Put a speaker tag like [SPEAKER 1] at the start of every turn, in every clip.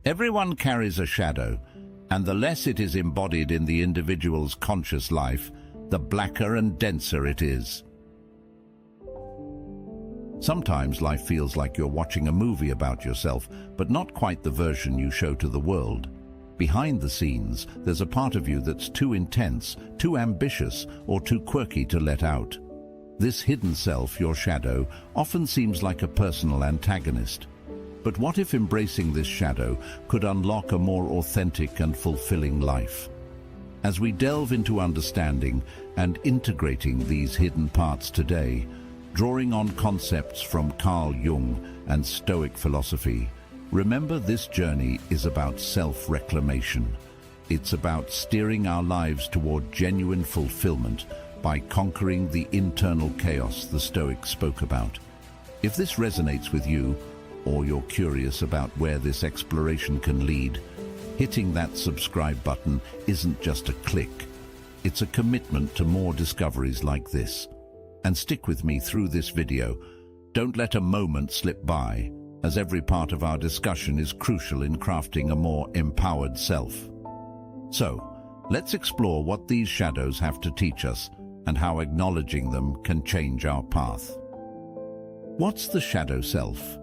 [SPEAKER 1] Everyone carries a shadow, and the less it is embodied in the individual's conscious life, the blacker and denser it is. Sometimes life feels like you're watching a movie about yourself, but not quite the version you show to the world. Behind the scenes, there's a part of you that's too intense, too ambitious, or too quirky to let out. This hidden self, your shadow, often seems like a personal antagonist. But what if embracing this shadow could unlock a more authentic and fulfilling life? As we delve into understanding and integrating these hidden parts today, drawing on concepts from Carl Jung and Stoic philosophy, remember this journey is about self-reclamation. It's about steering our lives toward genuine fulfillment by conquering the internal chaos the Stoics spoke about. If this resonates with you, or you're curious about where this exploration can lead, hitting that subscribe button isn't just a click. It's a commitment to more discoveries like this. And stick with me through this video. Don't let a moment slip by, as every part of our discussion is crucial in crafting a more empowered self. So, let's explore what these shadows have to teach us and how acknowledging them can change our path. What's the shadow self?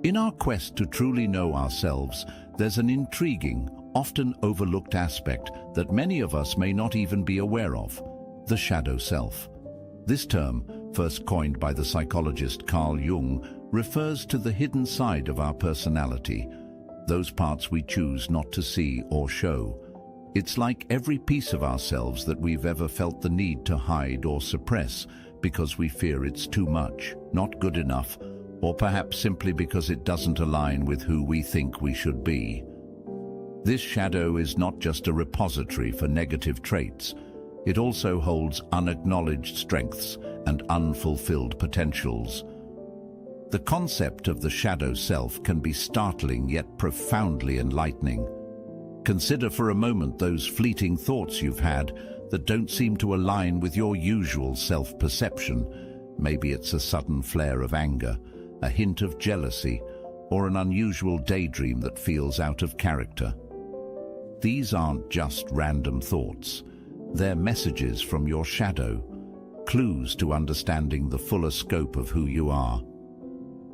[SPEAKER 1] In our quest to truly know ourselves, there's an intriguing, often overlooked aspect that many of us may not even be aware of: the shadow self. This term, first coined by the psychologist Carl Jung, refers to the hidden side of our personality, those parts we choose not to see or show. It's like every piece of ourselves that we've ever felt the need to hide or suppress because we fear it's too much, not good enough, or perhaps simply because it doesn't align with who we think we should be. This shadow is not just a repository for negative traits. It also holds unacknowledged strengths and unfulfilled potentials. The concept of the shadow self can be startling yet profoundly enlightening. Consider for a moment those fleeting thoughts you've had that don't seem to align with your usual self-perception. Maybe it's a sudden flare of anger, a hint of jealousy, or an unusual daydream that feels out of character. These aren't just random thoughts. They're messages from your shadow, clues to understanding the fuller scope of who you are.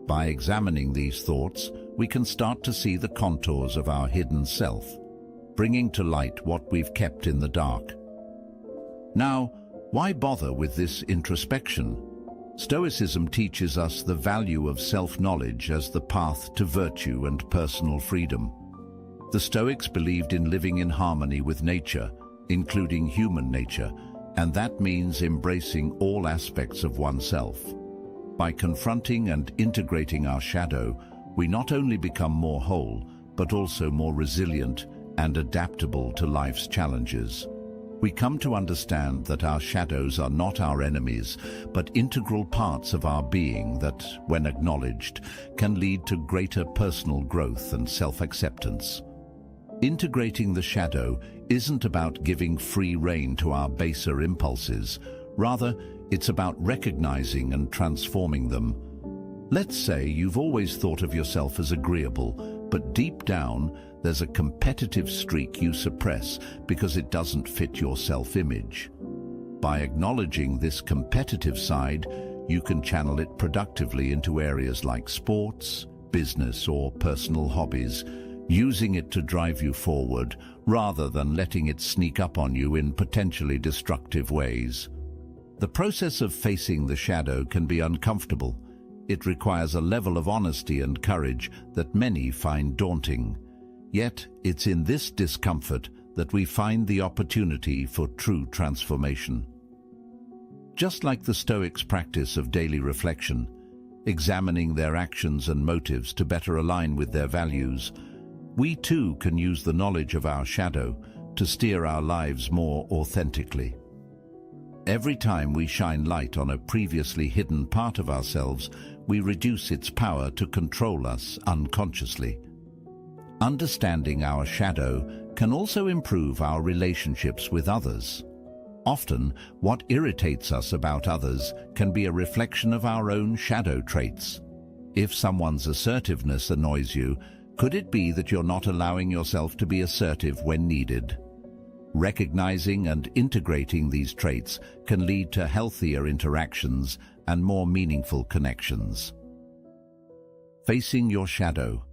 [SPEAKER 1] By examining these thoughts, we can start to see the contours of our hidden self, bringing to light what we've kept in the dark. Now, why bother with this introspection? Stoicism teaches us the value of self-knowledge as the path to virtue and personal freedom. The Stoics believed in living in harmony with nature, including human nature, and that means embracing all aspects of oneself. By confronting and integrating our shadow, we not only become more whole, but also more resilient and adaptable to life's challenges. We come to understand that our shadows are not our enemies, but integral parts of our being that, when acknowledged, can lead to greater personal growth and self-acceptance. Integrating the shadow isn't about giving free rein to our baser impulses. Rather, it's about recognizing and transforming them. Let's say you've always thought of yourself as agreeable, but deep down, there's a competitive streak you suppress because it doesn't fit your self-image. By acknowledging this competitive side, you can channel it productively into areas like sports, business, or personal hobbies, using it to drive you forward rather than letting it sneak up on you in potentially destructive ways. The process of facing the shadow can be uncomfortable. It requires a level of honesty and courage that many find daunting. Yet, it's in this discomfort that we find the opportunity for true transformation. Just like the Stoics' practice of daily reflection, examining their actions and motives to better align with their values, we too can use the knowledge of our shadow to steer our lives more authentically. Every time we shine light on a previously hidden part of ourselves, we reduce its power to control us unconsciously. Understanding our shadow can also improve our relationships with others. Often, what irritates us about others can be a reflection of our own shadow traits. If someone's assertiveness annoys you, Could it be that you're not allowing yourself to be assertive when needed? Recognizing and integrating these traits can lead to healthier interactions and more meaningful connections. Facing your shadow.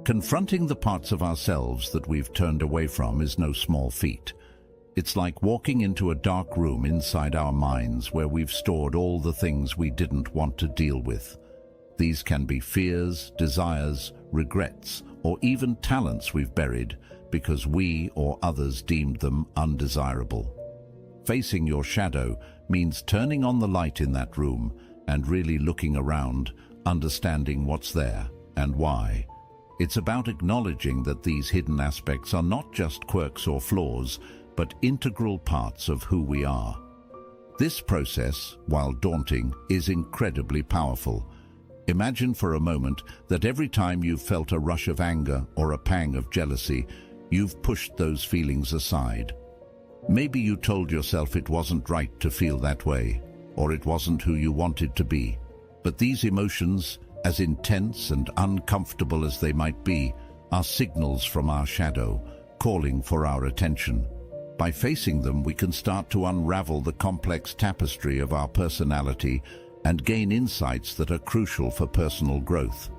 [SPEAKER 1] Confronting the parts of ourselves that we've turned away from is no small feat. It's like walking into a dark room inside our minds where we've stored all the things we didn't want to deal with. These can be fears, desires, regrets, or even talents we've buried because we or others deemed them undesirable. Facing your shadow means turning on the light in that room and really looking around, understanding what's there and why. It's about acknowledging that these hidden aspects are not just quirks or flaws, but integral parts of who we are. This process, while daunting, is incredibly powerful. Imagine for a moment that every time you've felt a rush of anger or a pang of jealousy, you've pushed those feelings aside. Maybe you told yourself it wasn't right to feel that way, or it wasn't who you wanted to be. But these emotions, as intense and uncomfortable as they might be, are signals from our shadow, calling for our attention. By facing them, we can start to unravel the complex tapestry of our personality and gain insights that are crucial for personal growth.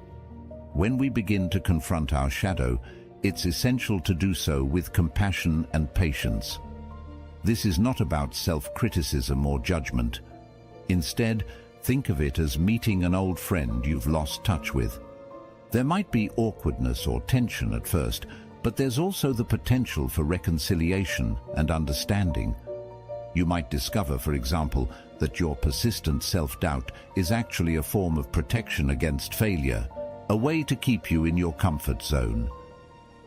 [SPEAKER 1] When we begin to confront our shadow, it's essential to do so with compassion and patience. This is not about self-criticism or judgment. Instead, think of it as meeting an old friend you've lost touch with. There might be awkwardness or tension at first, but there's also the potential for reconciliation and understanding. You might discover, for example, that your persistent self-doubt is actually a form of protection against failure, a way to keep you in your comfort zone.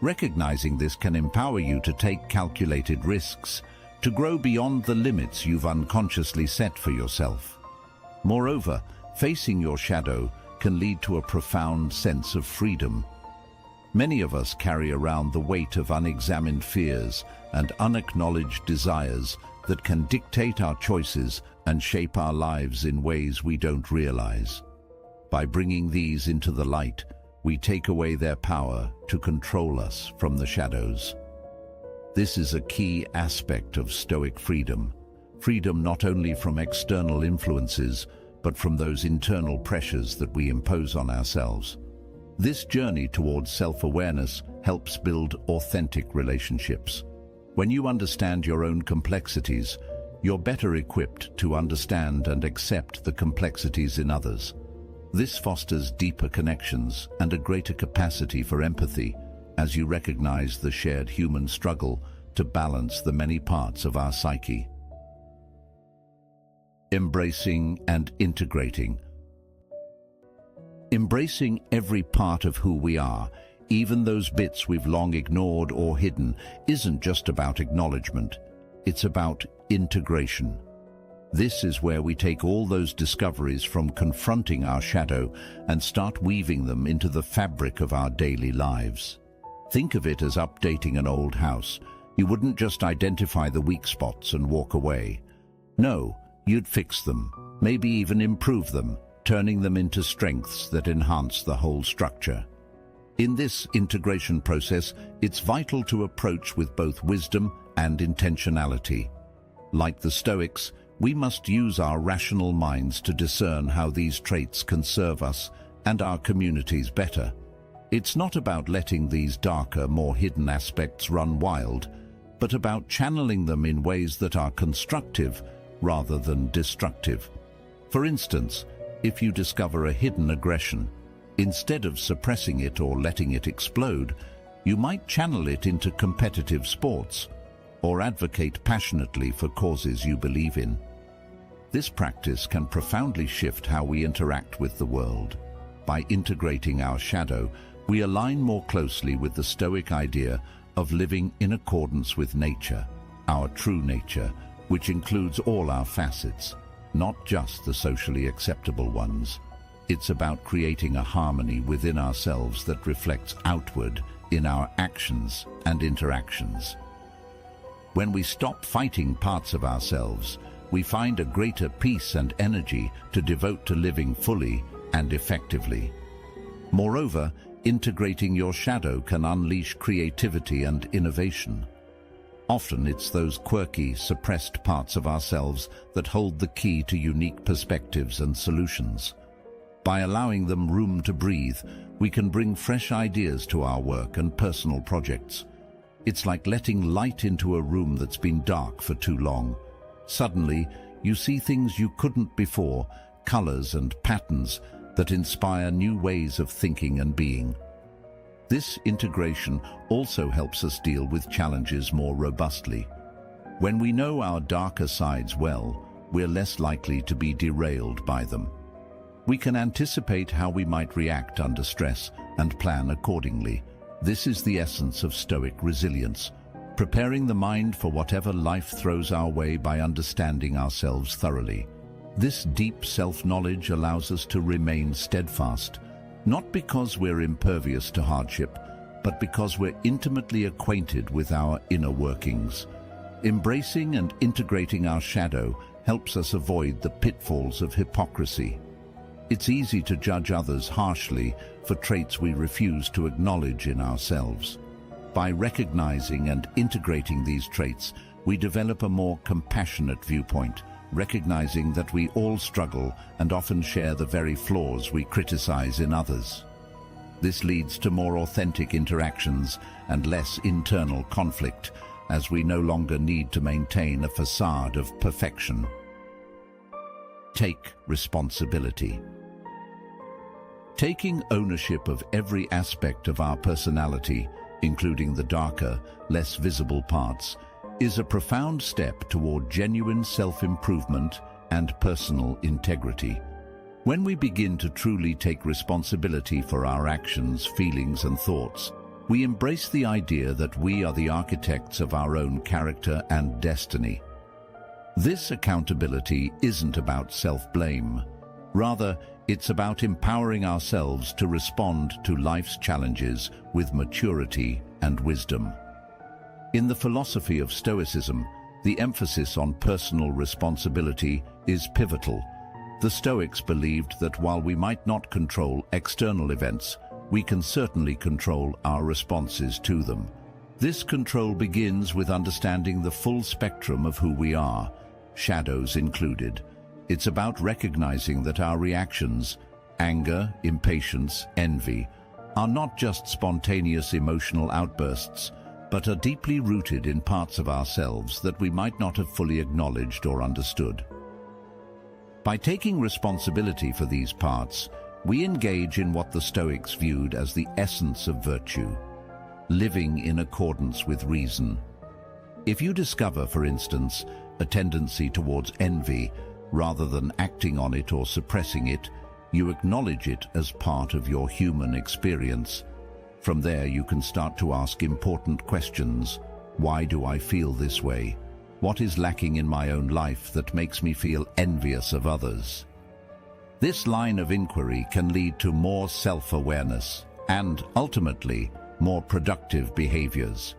[SPEAKER 1] Recognizing this can empower you to take calculated risks, to grow beyond the limits you've unconsciously set for yourself. Moreover, facing your shadow can lead to a profound sense of freedom. Many of us carry around the weight of unexamined fears and unacknowledged desires that can dictate our choices and shape our lives in ways we don't realize. By bringing these into the light, we take away their power to control us from the shadows. This is a key aspect of Stoic freedom. Freedom not only from external influences, but from those internal pressures that we impose on ourselves. This journey towards self-awareness helps build authentic relationships. When you understand your own complexities, you're better equipped to understand and accept the complexities in others. This fosters deeper connections and a greater capacity for empathy as you recognize the shared human struggle to balance the many parts of our psyche. Embracing and integrating. Embracing every part of who we are, even those bits we've long ignored or hidden, isn't just about acknowledgement. It's about integration. This is where we take all those discoveries from confronting our shadow and start weaving them into the fabric of our daily lives. Think of it as updating an old house. You wouldn't just identify the weak spots and walk away. No, you'd fix them, maybe even improve them, turning them into strengths that enhance the whole structure. In this integration process, it's vital to approach with both wisdom and intentionality. Like the Stoics, we must use our rational minds to discern how these traits can serve us and our communities better. It's not about letting these darker, more hidden aspects run wild, but about channeling them in ways that are constructive rather than destructive. For instance, if you discover a hidden aggression, instead of suppressing it or letting it explode, you might channel it into competitive sports or advocate passionately for causes you believe in. This practice can profoundly shift how we interact with the world. By integrating our shadow, we align more closely with the Stoic idea of living in accordance with nature, our true nature, which includes all our facets, not just the socially acceptable ones. It's about creating a harmony within ourselves that reflects outward in our actions and interactions. When we stop fighting parts of ourselves, we find a greater peace and energy to devote to living fully and effectively. Moreover, integrating your shadow can unleash creativity and innovation. Often it's those quirky, suppressed parts of ourselves that hold the key to unique perspectives and solutions. By allowing them room to breathe, we can bring fresh ideas to our work and personal projects. It's like letting light into a room that's been dark for too long. Suddenly, you see things you couldn't before, colors and patterns that inspire new ways of thinking and being. This integration also helps us deal with challenges more robustly. When we know our darker sides well, we're less likely to be derailed by them. We can anticipate how we might react under stress and plan accordingly. This is the essence of Stoic resilience, preparing the mind for whatever life throws our way by understanding ourselves thoroughly. This deep self-knowledge allows us to remain steadfast, not because we're impervious to hardship, but because we're intimately acquainted with our inner workings. Embracing and integrating our shadow helps us avoid the pitfalls of hypocrisy. It's easy to judge others harshly for traits we refuse to acknowledge in ourselves. By recognizing and integrating these traits, we develop a more compassionate viewpoint, recognizing that we all struggle and often share the very flaws we criticize in others. This leads to more authentic interactions and less internal conflict, as we no longer need to maintain a facade of perfection. Take responsibility. Taking ownership of every aspect of our personality, including the darker, less visible parts, is a profound step toward genuine self-improvement and personal integrity. When we begin to truly take responsibility for our actions, feelings, and thoughts, we embrace the idea that we are the architects of our own character and destiny. This accountability isn't about self-blame. Rather, it's about empowering ourselves to respond to life's challenges with maturity and wisdom. In the philosophy of Stoicism, the emphasis on personal responsibility is pivotal. The Stoics believed that while we might not control external events, we can certainly control our responses to them. This control begins with understanding the full spectrum of who we are, shadows included. It's about recognizing that our reactions, anger, impatience, envy, are not just spontaneous emotional outbursts, but are deeply rooted in parts of ourselves that we might not have fully acknowledged or understood. By taking responsibility for these parts, we engage in what the Stoics viewed as the essence of virtue, living in accordance with reason. If you discover, for instance, a tendency towards envy, rather than acting on it or suppressing it, you acknowledge it as part of your human experience. From there, you can start to ask important questions. Why do I feel this way? What is lacking in my own life that makes me feel envious of others? This line of inquiry can lead to more self-awareness and, ultimately, more productive behaviors.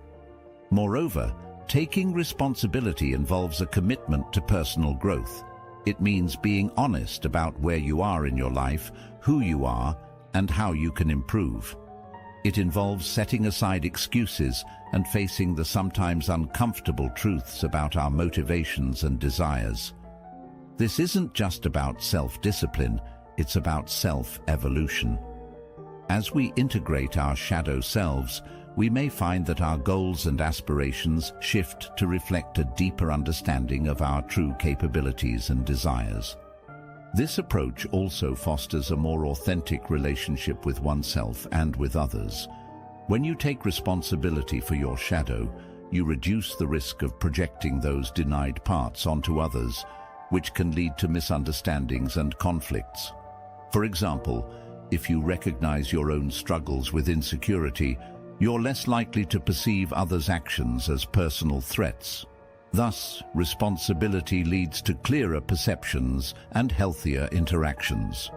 [SPEAKER 1] Moreover, taking responsibility involves a commitment to personal growth. It means being honest about where you are in your life, who you are, and how you can improve. It involves setting aside excuses and facing the sometimes uncomfortable truths about our motivations and desires. This isn't just about self-discipline, it's about self-evolution. As we integrate our shadow selves, we may find that our goals and aspirations shift to reflect a deeper understanding of our true capabilities and desires. This approach also fosters a more authentic relationship with oneself and with others. When you take responsibility for your shadow, you reduce the risk of projecting those denied parts onto others, which can lead to misunderstandings and conflicts. For example, if you recognize your own struggles with insecurity, you're less likely to perceive others' actions as personal threats. Thus, responsibility leads to clearer perceptions and healthier interactions.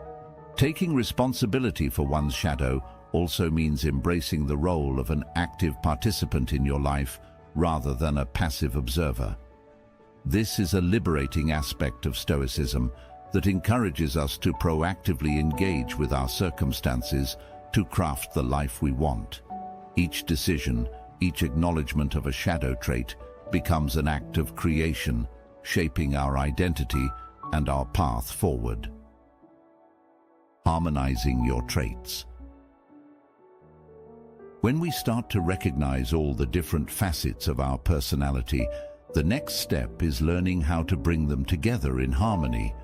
[SPEAKER 1] Taking responsibility for one's shadow also means embracing the role of an active participant in your life rather than a passive observer. This is a liberating aspect of Stoicism that encourages us to proactively engage with our circumstances, to craft the life we want. Each decision, each acknowledgement of a shadow trait becomes an act of creation, shaping our identity and our path forward. Harmonizing your traits. When we start to recognize all the different facets of our personality, the next step is learning how to bring them together in harmony.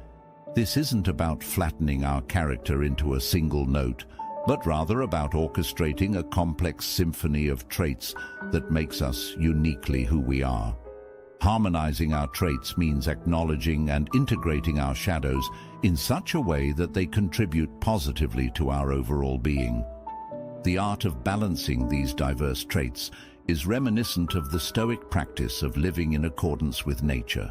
[SPEAKER 1] This isn't about flattening our character into a single note, but rather about orchestrating a complex symphony of traits that makes us uniquely who we are. Harmonizing our traits means acknowledging and integrating our shadows in such a way that they contribute positively to our overall being. The art of balancing these diverse traits is reminiscent of the Stoic practice of living in accordance with nature.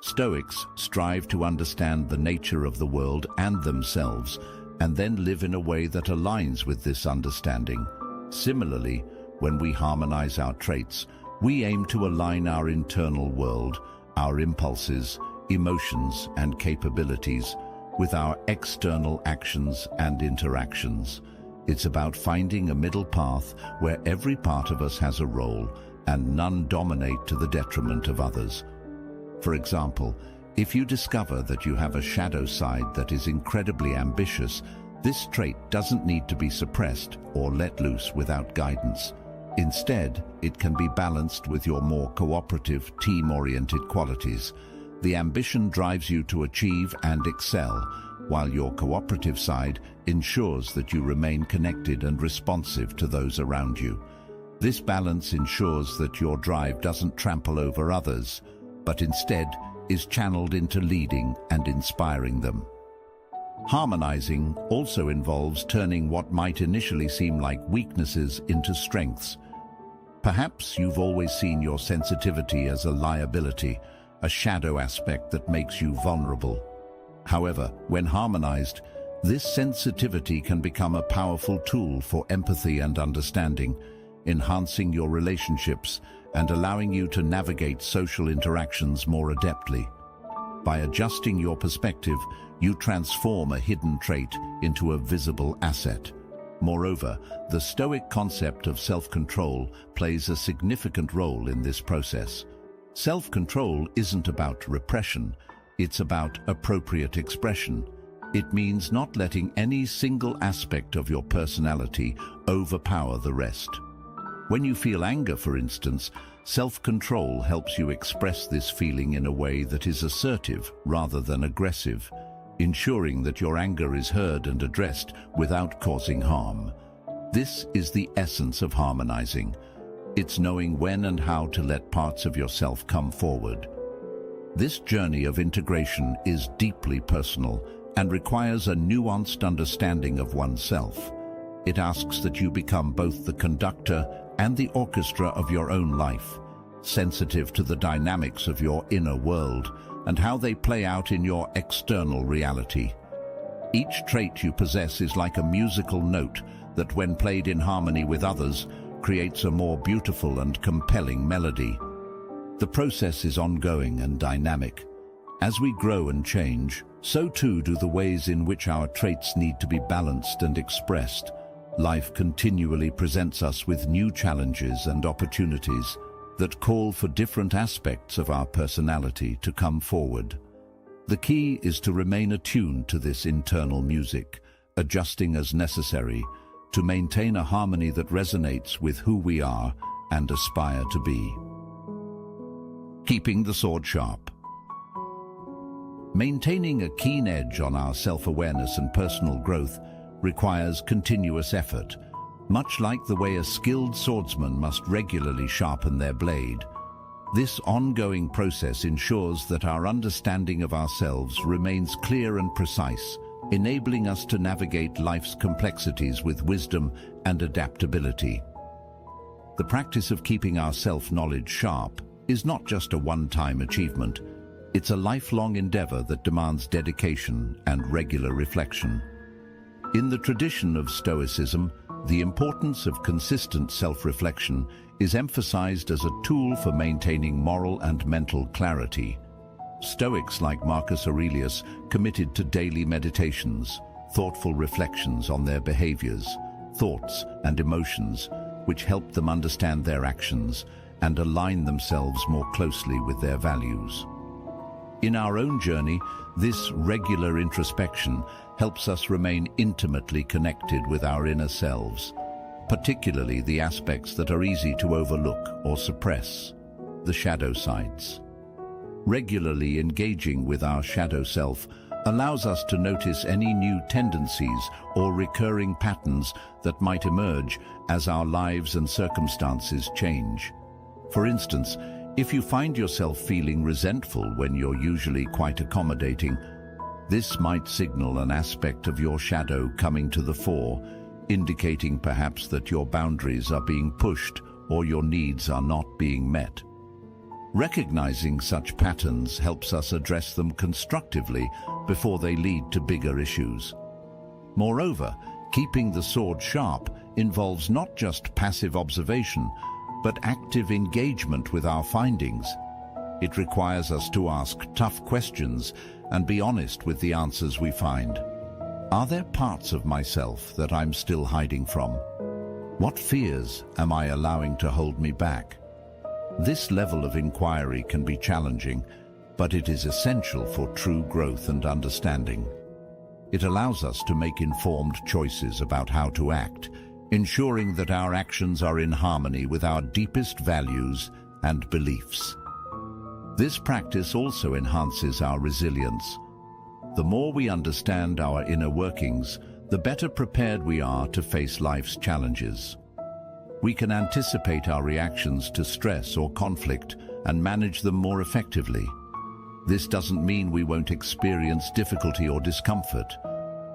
[SPEAKER 1] Stoics strive to understand the nature of the world and themselves, and then live in a way that aligns with this understanding. Similarly, when we harmonize our traits, we aim to align our internal world, our impulses, emotions, and capabilities with our external actions and interactions. It's about finding a middle path where every part of us has a role and none dominate to the detriment of others. For example, if you discover that you have a shadow side that is incredibly ambitious, this trait doesn't need to be suppressed or let loose without guidance. Instead, it can be balanced with your more cooperative, team-oriented qualities. The ambition drives you to achieve and excel, while your cooperative side ensures that you remain connected and responsive to those around you. This balance ensures that your drive doesn't trample over others, but instead is channeled into leading and inspiring them. Harmonizing also involves turning what might initially seem like weaknesses into strengths. Perhaps you've always seen your sensitivity as a liability, a shadow aspect that makes you vulnerable. However, when harmonized, this sensitivity can become a powerful tool for empathy and understanding, enhancing your relationships and allowing you to navigate social interactions more adeptly. By adjusting your perspective, you transform a hidden trait into a visible asset. Moreover, the Stoic concept of self-control plays a significant role in this process. Self-control isn't about repression, it's about appropriate expression. It means not letting any single aspect of your personality overpower the rest. When you feel anger, for instance, self-control helps you express this feeling in a way that is assertive rather than aggressive, ensuring that your anger is heard and addressed without causing harm. This is the essence of harmonizing. It's knowing when and how to let parts of yourself come forward. This journey of integration is deeply personal and requires a nuanced understanding of oneself. It asks that you become both the conductor and the orchestra of your own life, sensitive to the dynamics of your inner world and how they play out in your external reality. Each trait you possess is like a musical note that, when played in harmony with others, creates a more beautiful and compelling melody. The process is ongoing and dynamic. As we grow and change, so too do the ways in which our traits need to be balanced and expressed. Life continually presents us with new challenges and opportunities that call for different aspects of our personality to come forward. The key is to remain attuned to this internal music, adjusting as necessary to maintain a harmony that resonates with who we are and aspire to be. Keeping the sword sharp. Maintaining a keen edge on our self-awareness and personal growth requires continuous effort, much like the way a skilled swordsman must regularly sharpen their blade. This ongoing process ensures that our understanding of ourselves remains clear and precise, enabling us to navigate life's complexities with wisdom and adaptability. The practice of keeping our self-knowledge sharp is not just a one-time achievement. It's a lifelong endeavor that demands dedication and regular reflection. In the tradition of Stoicism, the importance of consistent self-reflection is emphasized as a tool for maintaining moral and mental clarity. Stoics like Marcus Aurelius committed to daily meditations, thoughtful reflections on their behaviors, thoughts, and emotions, which help them understand their actions and align themselves more closely with their values. In our own journey, this regular introspection helps us remain intimately connected with our inner selves, particularly the aspects that are easy to overlook or suppress, the shadow sides. Regularly engaging with our shadow self allows us to notice any new tendencies or recurring patterns that might emerge as our lives and circumstances change. For instance, if you find yourself feeling resentful when you're usually quite accommodating, this might signal an aspect of your shadow coming to the fore, indicating perhaps that your boundaries are being pushed or your needs are not being met. Recognizing such patterns helps us address them constructively before they lead to bigger issues. Moreover, keeping the sword sharp involves not just passive observation, but active engagement with our findings. It requires us to ask tough questions and be honest with the answers we find. Are there parts of myself that I'm still hiding from? What fears am I allowing to hold me back? This level of inquiry can be challenging, but it is essential for true growth and understanding. It allows us to make informed choices about how to act, ensuring that our actions are in harmony with our deepest values and beliefs. This practice also enhances our resilience. The more we understand our inner workings, the better prepared we are to face life's challenges. We can anticipate our reactions to stress or conflict and manage them more effectively. This doesn't mean we won't experience difficulty or discomfort.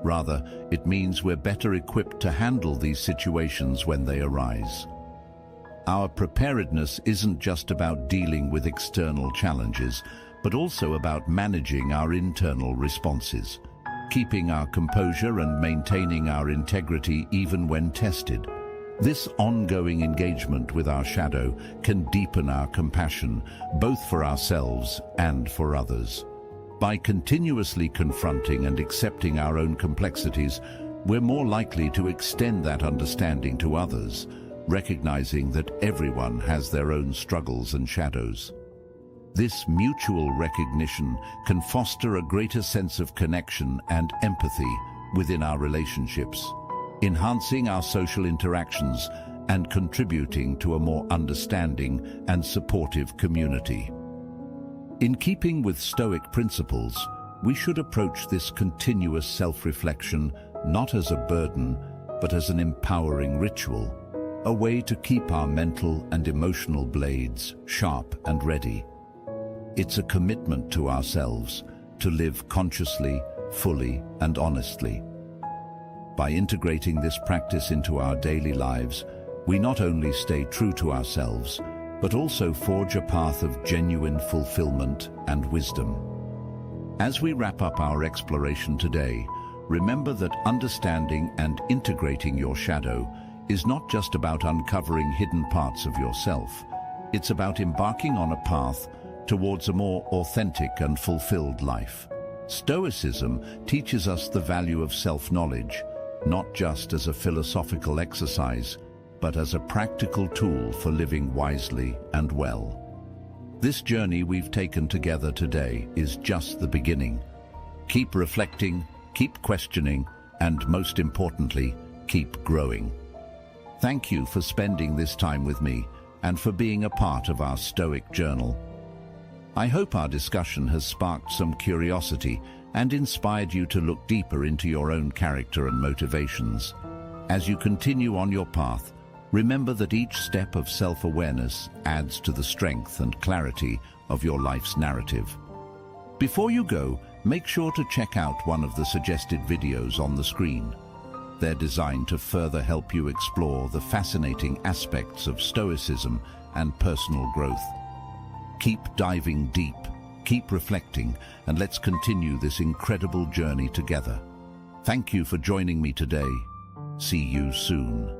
[SPEAKER 1] Rather, it means we're better equipped to handle these situations when they arise. Our preparedness isn't just about dealing with external challenges, but also about managing our internal responses, keeping our composure and maintaining our integrity even when tested. This ongoing engagement with our shadow can deepen our compassion, both for ourselves and for others. By continuously confronting and accepting our own complexities, we're more likely to extend that understanding to others, recognizing that everyone has their own struggles and shadows. This mutual recognition can foster a greater sense of connection and empathy within our relationships, enhancing our social interactions and contributing to a more understanding and supportive community. In keeping with Stoic principles, we should approach this continuous self-reflection not as a burden, but as an empowering ritual, a way to keep our mental and emotional blades sharp and ready. It's a commitment to ourselves to live consciously, fully, and honestly. By integrating this practice into our daily lives, we not only stay true to ourselves, but also forge a path of genuine fulfillment and wisdom. As we wrap up our exploration today, remember that understanding and integrating your shadow is not just about uncovering hidden parts of yourself. It's about embarking on a path towards a more authentic and fulfilled life. Stoicism teaches us the value of self-knowledge, not just as a philosophical exercise, but as a practical tool for living wisely and well. This journey we've taken together today is just the beginning. Keep reflecting, keep questioning, and most importantly, keep growing. Thank you for spending this time with me and for being a part of our Stoic journal. I hope our discussion has sparked some curiosity and inspired you to look deeper into your own character and motivations. As you continue on your path, remember that each step of self-awareness adds to the strength and clarity of your life's narrative. Before you go, make sure to check out one of the suggested videos on the screen. They're designed to further help you explore the fascinating aspects of Stoicism and personal growth. Keep diving deep, keep reflecting, and let's continue this incredible journey together. Thank you for joining me today. See you soon.